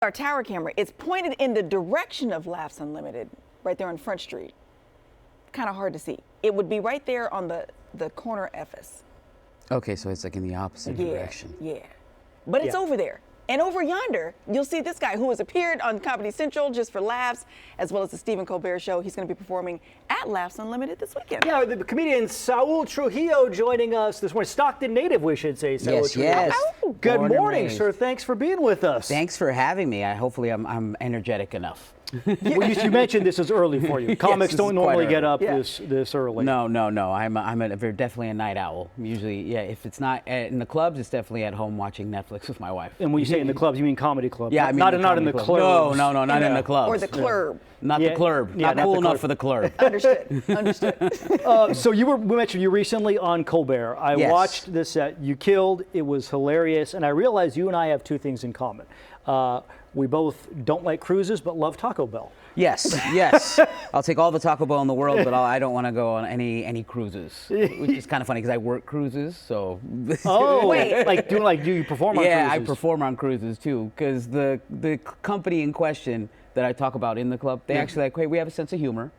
our tower camera, it's pointed in the direction of Laughs Unlimited, right there on Front Street. Kind of hard to see. It would be right there on the corner Fs. Okay, so it's like in the opposite direction. Yeah, but it's over there. And over yonder, you'll see this guy who has appeared on Comedy Central just for laughs, as well as the Stephen Colbert Show. He's going to be performing at Laughs Unlimited this weekend. Yeah, the comedian Saul Trujillo joining us this morning. Stockton native, we should say. Saul Yes, Trujillo. yes. Oh. Good Born and morning, raised. sir. Thanks for being with us. Thanks for having me. Hopefully I'm energetic enough. Well, you mentioned this is early for you. Comics this don't is normally quite get early. up this early. No. I'm definitely a night owl. Usually, yeah. If it's not in the clubs, it's definitely at home watching Netflix with my wife. And when you say in the clubs, you mean comedy club? Yeah, I mean not in the comedy clubs. club. No, not in the clubs. Or the club. Not the club. Yeah, Not cool the enough club. for the club. Understood. So we mentioned you recently on Colbert. I Yes. watched this set. You killed. It was hilarious. And I realized you and I have two things in common. We both don't like cruises, but love Taco Bell. Yes. I'll take all the Taco Bell in the world, but I don't want to go on any cruises, which is kind of funny because I work cruises, so. Oh, Wait. do you perform on Yeah, I cruises? perform on cruises too, because the company in question that I talk about in the club, they actually like, hey, we have a sense of humor.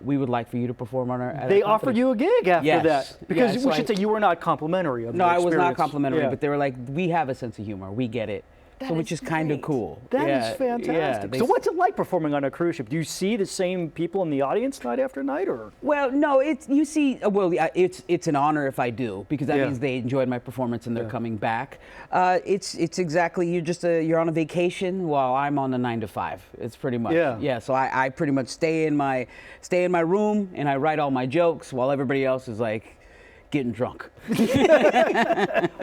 We would like for you to perform on our. They offered you a gig after Yes. that. Because Yeah, so we should say you were not complimentary of No, the I was not experience. complimentary, Yeah. but they were like, we have a sense of humor, we get it. That So, which is is kind of great. cool. That Yeah, is fantastic. yeah, So what's it like performing on a cruise ship? Do you see the same people in the audience night after night, or? Well, no, it's it's an honor if I do, because that Yeah. means they enjoyed my performance and they're coming back. It's exactly you're on a vacation while I'm on a 9 to 5. It's pretty much So I pretty much stay in my room and I write all my jokes while everybody else is like getting drunk.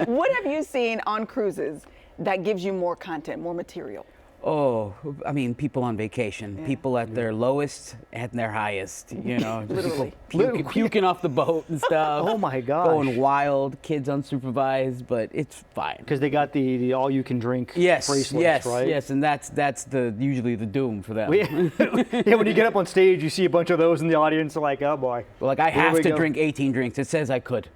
What have you seen on cruises that gives you more content, more material? Oh, I mean, people on vacation, people at their lowest and their highest, Literally. people puking off the boat and stuff. Oh my gosh. Going wild, kids unsupervised, but it's fine. Because they got the all-you-can-drink bracelets, right? Yes, and that's usually the doom for them. Yeah, when you get up on stage, you see a bunch of those in the audience, like, oh boy. Well, like I Here have we to go. drink 18 drinks. It says I could.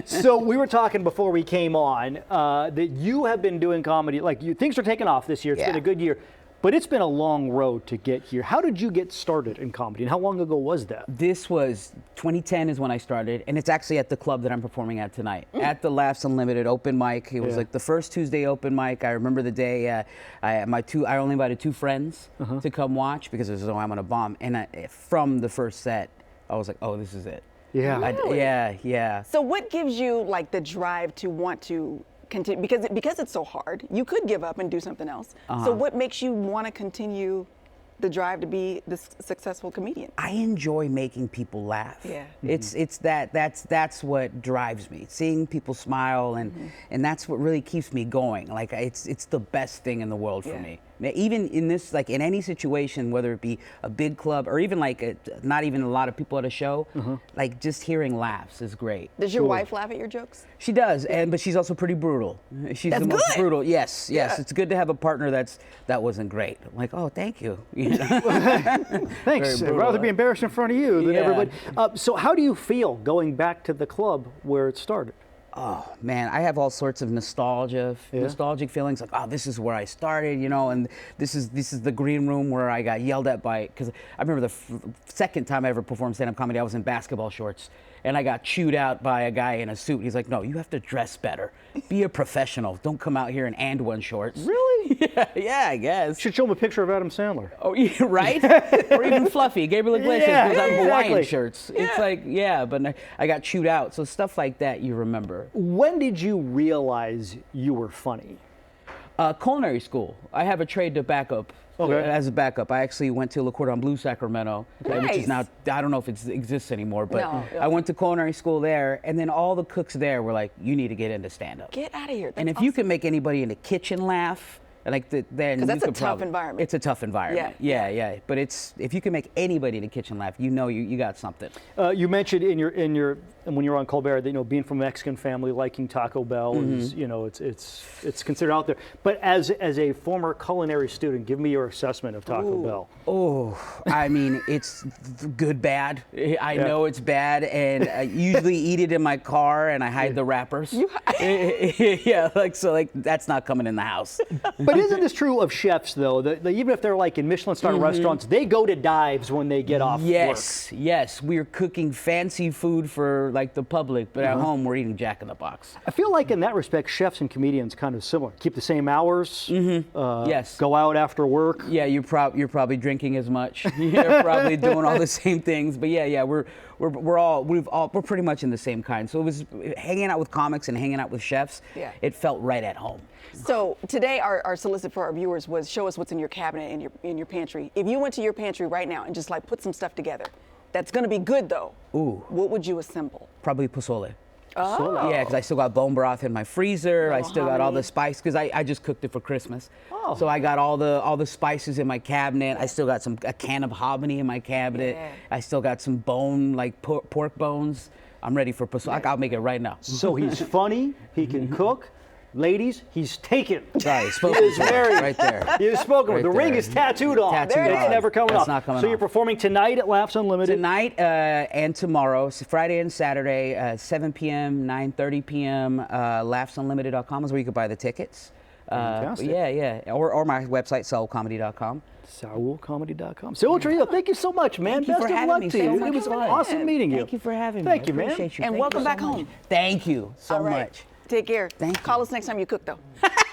So we were talking before we came on that you have been doing comedy, things are taking off this year. It's been a good year, but it's been a long road to get here. How did you get started in comedy, and how long ago was that? This was 2010 is when I started, and it's actually at the club that I'm performing at tonight, at the Laughs Unlimited open mic. It was like the first Tuesday open mic. I remember the day I only invited 2 friends to come watch because there's no I'm on a bomb, and from the first set, I was like, oh, this is it. Yeah. Really? Yeah. So what gives you like the drive to want to continue? Because it's so hard, you could give up and do something else. So what makes you want to continue the drive to be this successful comedian? I enjoy making people laugh. Yeah. It's that's what drives me. Seeing people smile and that's what really keeps me going. Like it's the best thing in the world for me. Even in this, like in any situation, whether it be a big club or even like not even a lot of people at a show, like just hearing laughs is great. Does your wife laugh at your jokes? She does, but she's also pretty brutal. She's That's the most good. brutal. Yes. It's good to have a partner that wasn't great. I'm like, oh, thank you. Thanks. I'd rather be embarrassed in front of you than everybody. So how do you feel going back to the club where it started? Oh man, I have all sorts of nostalgic feelings. Like, oh, this is where I started, and this is the green room where I got yelled at by. Because I remember the second time I ever performed stand-up comedy, I was in basketball shorts, and I got chewed out by a guy in a suit. He's like, "No, you have to dress better. Be a professional. Don't come out here in and-one shorts." Really? Yeah, I guess. Should show him a picture of Adam Sandler. Oh, yeah, right? Or even Fluffy, Gabriel Iglesias, Yeah, goes on Hawaiian exactly. shirts. It's like, but I got chewed out. So stuff like that you remember. When did you realize you were funny? Culinary school. I have a trade to back up. Okay. As a backup, I actually went to Le Cordon Bleu Sacramento, which is now, I don't know if it exists anymore, but No. I went to culinary school there, and then all the cooks there were like, you need to get into stand-up. Get out of here. And if you can make anybody in the kitchen laugh, then 'Cause that's you a could tough environment. It's a tough environment. Yeah. But if you can make anybody in the kitchen laugh, you got something. You mentioned in your and when you're on Colbert, that, being from a Mexican family, liking Taco Bell is, it's considered out there. But as a former culinary student, give me your assessment of Taco Bell. Oh, I mean, it's good, bad. I know it's bad, and I usually eat it in my car, and I hide the wrappers. Yeah, that's not coming in the house. But isn't this true of chefs, though? That even if they're like in Michelin-star restaurants, they go to dives when they get off work. Yes, we're cooking fancy food for like the public, but at home we're eating Jack in the Box. I feel like in that respect, chefs and comedians kind of similar. Keep the same hours. Yes. Go out after work. Yeah, you're probably drinking as much. You're probably doing all the same things. But yeah, we're pretty much in the same kind. So it was hanging out with comics and hanging out with chefs. Yeah. It felt right at home. So today our solicit for our viewers was show us what's in your cabinet in your pantry. If you went to your pantry right now and just like put some stuff together, that's gonna be good though. Ooh. What would you assemble? Probably pozole. Oh. Yeah, because I still got bone broth in my freezer. I still got all hominy. the spice because I just cooked it for Christmas. Oh. So I got all the spices in my cabinet. I still got a can of hominy in my cabinet. Yeah. I still got some pork bones. I'm ready for pozole. I'll make it right now. So he's funny. He can cook. Ladies, he's taken. Sorry, He is married. right there. He is spoken with. Right The ring there. is tattooed on. Tattooed It's on. never coming That's off. not coming So you're off. performing tonight at Laughs Unlimited. Tonight and tomorrow, so Friday and Saturday, 7 p.m., 9:30 p.m. LaughsUnlimited.com is where you can buy the tickets. Fantastic. Yeah. Or my website, saulcomedy.com. SaulComedy.com. Saul Trujillo, thank you so much, man. Thank you Best for of having luck me to so you. much. It was Thank you for awesome having meeting you. Thank you for having me. Thank you, I man. appreciate you. And Thank welcome you so back much. home. Thank you so All right. much. Take care. Thank Call you. us next time you cook though.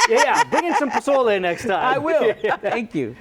Yeah, bring in some pozole next time. I will. Thank you.